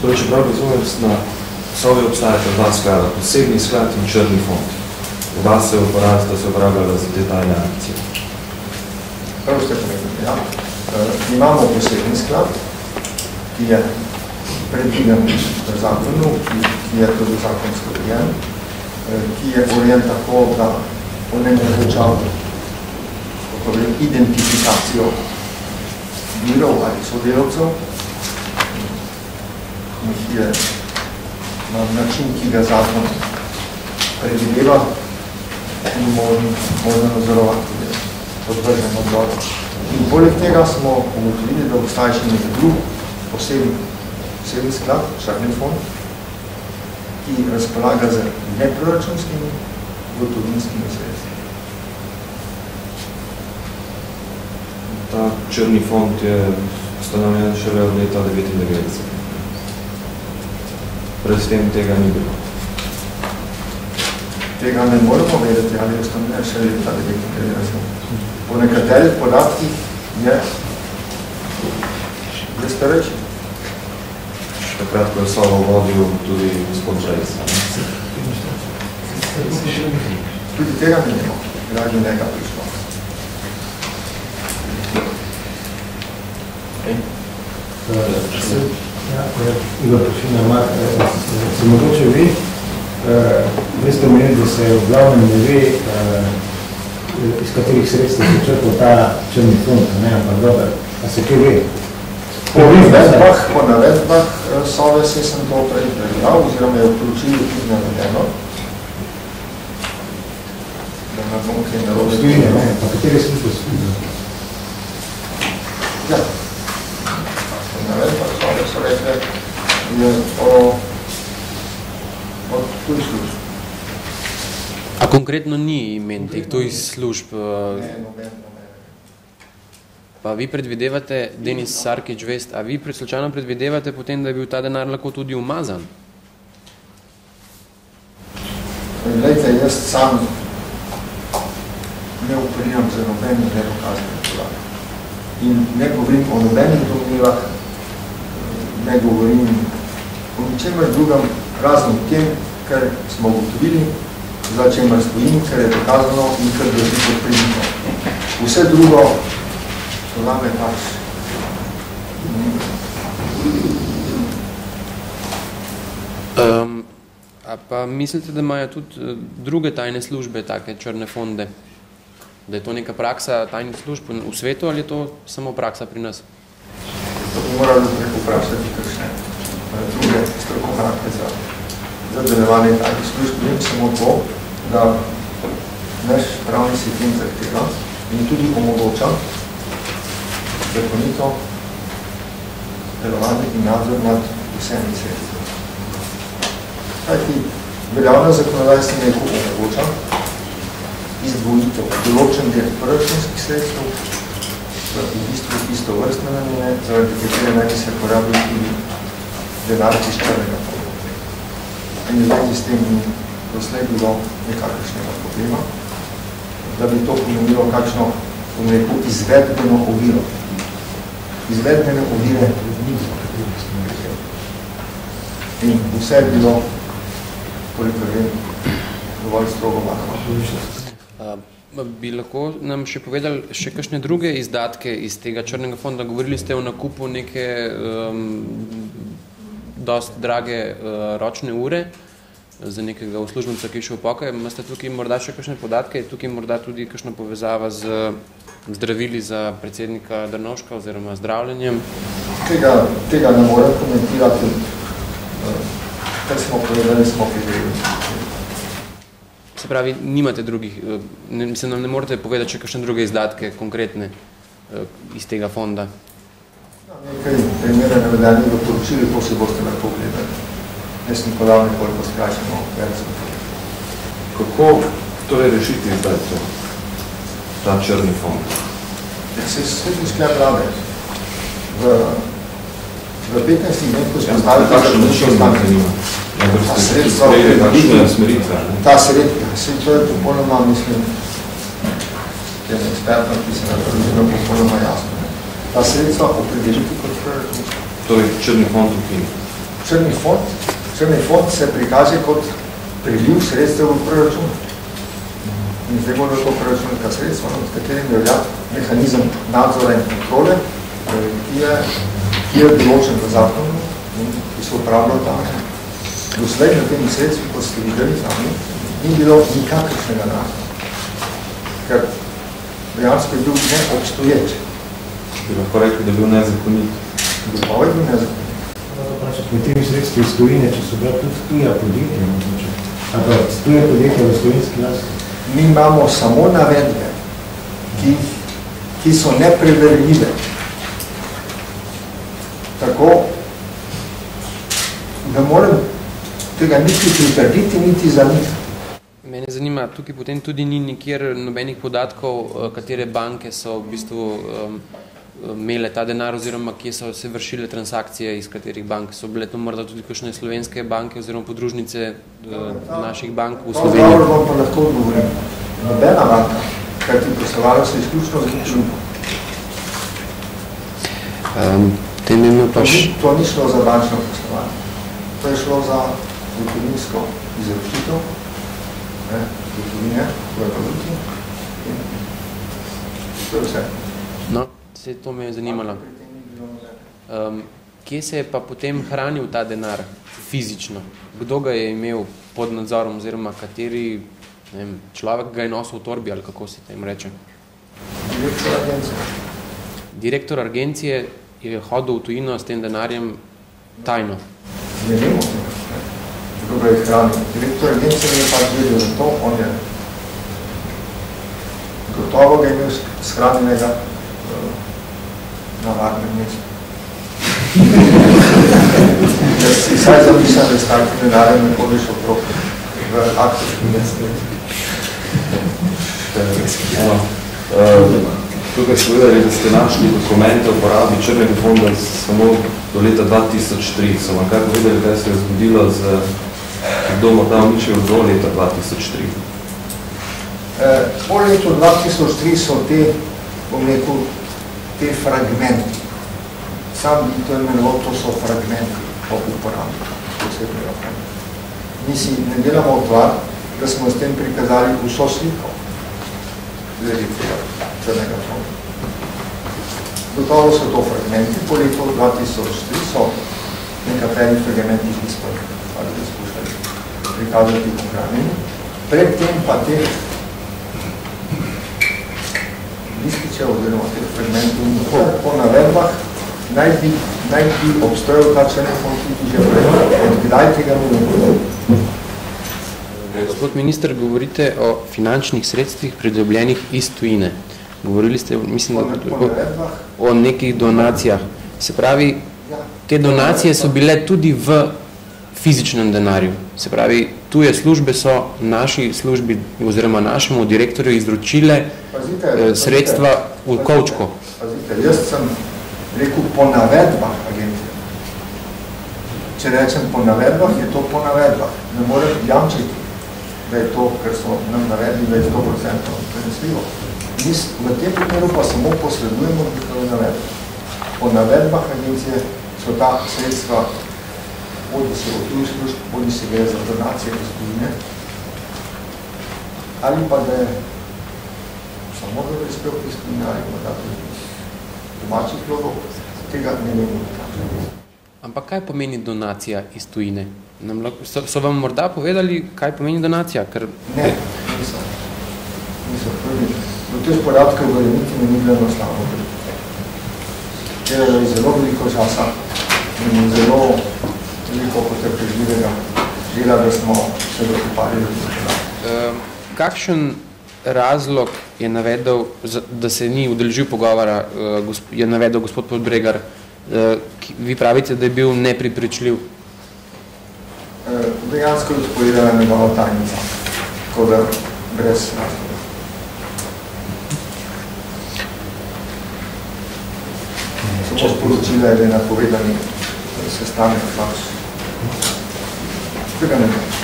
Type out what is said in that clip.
Torej, če prav razumem, na Sovi obstajata dva sklada, posebni sklad in črni fond. Oba se uporabljala za te tajne akcije. Prav ste povedali, ja. Imamo posebni sklad, ki je predviden v zakonu, ki je tudi zakonsko urejen, ki je urejen tako, da onemogoča identifikacijo virov ali sodelavcev. Njih je na način, ki ga zakon predvideva in možno nadzorovati podvržen odboru. In poleg tega smo ugotovili, da obstaja še nekaj drug posebni sklad, črni fond, ki razpolaga z neproračunskimi gotovinskimi sredstvi. Ta črni fond je ustanovljen šele od leta 1999. Pred tem tega ni bilo. Tega ne moramo vedeti, ali je ustanovljen šele leta 1999. Po nekaterih podatkih je starejši. Takrat, ko je Sovo vodil tudi gospod Žejc. Tudi tega ne vemo, radi nekaj prišlo. Igor Pošina, Mark, se mogoče vi ste omenili, da se v glavnem ne ve, iz katerih sredstev se črpal ta črni fond, ampak dober, a se kaj ve? Po navedbah Sove sem to prej pregledal, oziroma je v poročilu tudi navedeno, da ne bomo kaj narobe. Skrine, ne, pa katere službe skrine? Ja. Po navedbah Sove so rekli, je od tujih služb. A konkretno ni imen teh tujih služb? Ne, noben. Pa vi predvidevate, Denis Sarkić Vest, a vi slučajno predvidevate potem, da je bil ta denar lahko tudi umazan? Glejte, jaz sam ne operiram za nobenih nedokaznih podatkov. In ne govorim o nobenih domnevah, ne govorim o ničemer drugem, razen tem, ker smo ugotovili, za čemer stojim, ker je dokazano in ker drži kot primito. Vse drugo so name pač. A pa mislite, da imajo tudi druge tajne službe, take črne fonde? Da je to neka praksa tajnih služb v svetu ali je to samo praksa pri nas? To bi morali preko vprašati kakšne druge strokovnjake za delovanje tajnih služb. Vem samo to, da naš pravni sistem zahteva in tudi omogoča zakonito delovanje in nadzor nad vsemi sredstvi. Kajti veljavna zakonodaja se nekaj omogoča izdvojitev določen del proračunskih sredstev v bistvu istovrstne namene, zaradi katere naj se porabi tudi denar iz črnega fonda. In zdaj s tem ni doslej bilo nekakšnega problema, da bi to pomenilo kakšno izvedbeno oviro. Izvedbene ovire in vse je bilo, koliko vem, dovolj strogo varovano. Bi lahko nam še povedali še kakšne druge izdatke iz tega črnega fonda? Govorili ste o nakupu neke dosti drage ročne ure za nekega uslužbenca, ki je šel v pokoj. Imate tukaj morda še kakšne podatke? Tukaj morda tudi kakšna povezava z zdravili za predsednika Drnovška oziroma zdravljenjem? Tega ne morem komentirati. Kar smo povedali, smo povedali. Se pravi, nimate drugih, se nam ne morate povedati še kakšne druge izdatke, konkretne, iz tega fonda? Nekaj primere navedeni v poročili, to se boste lahko gledali. Jaz sem podal nekoliko skračeno verzijo. Kako torej rešiti zdaj ta črni fond? Se svetni sklep vlade. V 15 dneh, ko smo znali, kakšen način nam zanima? Ta sredstva, to je popolnoma, mislim, je ekspertno, ki se napravljeno popolnoma jasno. Ta sredstva opredeliti kot proračunska. Torej črni fond ukini. črni fond se prikaže kot priliv sredstev v proračun. In zdaj bodo to proračunska sredstva, s katerim velja mehanizem nadzora in kontrole, ki je določen v zakonu in ki se upravlja tam. Doslej na temi sredstvi, ko ste videli sami, ni bilo nikakršnega nadzora. Ker dejansko je bil neobstoječ. Bi lahko rekli, da je bil nezakonit. Gotovo je bil nezakonit. Med temi sredstvi iz tujine, če so bila tudi tuja podjetja, ali pa tuje podjetja v slovenski lasti? Mi imamo samo navedbe, ki so nepreverljive. Tako, da moram tega niti pritrditi, niti zanikati. Mene zanima, tukaj potem tudi ni nikjer nobenih podatkov, katere banke so v bistvu imele ta denar, oziroma kje so se vršile transakcije, iz katerih bank so bile to morda tudi kakšne slovenske banke oziroma podružnice naših bank v Sloveniji. To vam pa lahko odgovorim. Nobena banka, kar ti poslovalo se izključno z ničlupo. To ni šlo za bančno poslovanje. To je šlo za gotovinsko izročitev, gotovine, to je valuti in to je vse. No, se to me je zanimalo. Kje se je pa potem hranil ta denar fizično? Kdo ga je imel pod nadzorom, oziroma kateri človek ga je nosil v torbi, ali kako se tem reče? Direktor agencije. Direktor agencije je hodil v tujino s tem denarjem tajno. Ne vemo, kdo ga je hranil. Direktor agencije je pač vedel za to, on je gotovo ga imel shranjenega na varnem mestu. Jaz si saj zamišljam, da je s takim denarjem ne hodiš okrog v aktorski mestu. Tukaj ste vedeli, da ste našli dokumente o porabi črnega fonda samo do leta 2003. So vam kaj povedali, kaj se je zgodilo z kdo morda uničil do leta 2003? Po letu 2003 so te, bom rekel, te fragmenti. Sam bi to imenoval, to so fragmenti o uporabi posebnega fonda. Mi si ne delamo odvar, da smo s tem prikazali vso sliko glede tega črnega fonda. Gotovo so to fragmenti, po letu 2003 so nekateri fragmenti, ki smo ali skušali prikazati ohranjeni. Predtem pa te lističe oziroma teh fragmentov po navedbah naj bi obstojal ta črni fond tudi že prej. Kdaj tega ne bo? Gospod minister, govorite o finančnih sredstvih pridobljenih iz tujine. Govorili ste, mislim, o nekih donacijah. Se pravi, te donacije so bile tudi v fizičnem denarju. Se pravi, tuje službe so naši službi oziroma našemu direktorju izročile sredstva v kovčko. Pazite, jaz sem rekel po navedbah agencije. Če rečem po navedbah, je to po navedbah. Ne morem jamčiti, da je to, ker so nam navedli, da je 100% prenesljivo. Mi v tem primeru pa samo posledujemo njihove navedbe. Po navedbah agencije so ta sredstva bodi se v tuji služb, bodi se gre za donacije iz tujine, ali pa da je samo za prispevki iz tujine, ali pa da tudi iz domačih vlogov, tega ne vemo. Ampak kaj pomeni donacija iz tujine? So vam morda povedali, kaj pomeni donacija? Ne, niso. Do teh podatkov v Reniti ne ni bilo slabo. Delalo je zelo veliko časa in zelo veliko potrpežljivega dela, da smo se dokopali. Kakšen razlog je navedel, da se ni udeležil pogovora, je navedel gospod Podbregar? Vi pravite, da je bil nepripričljiv? Dejansko je odpovedala njegova tajnica, tako da brez razloga. Samo sporočila je, da je napovedani sestanek pač. Tega ne vem.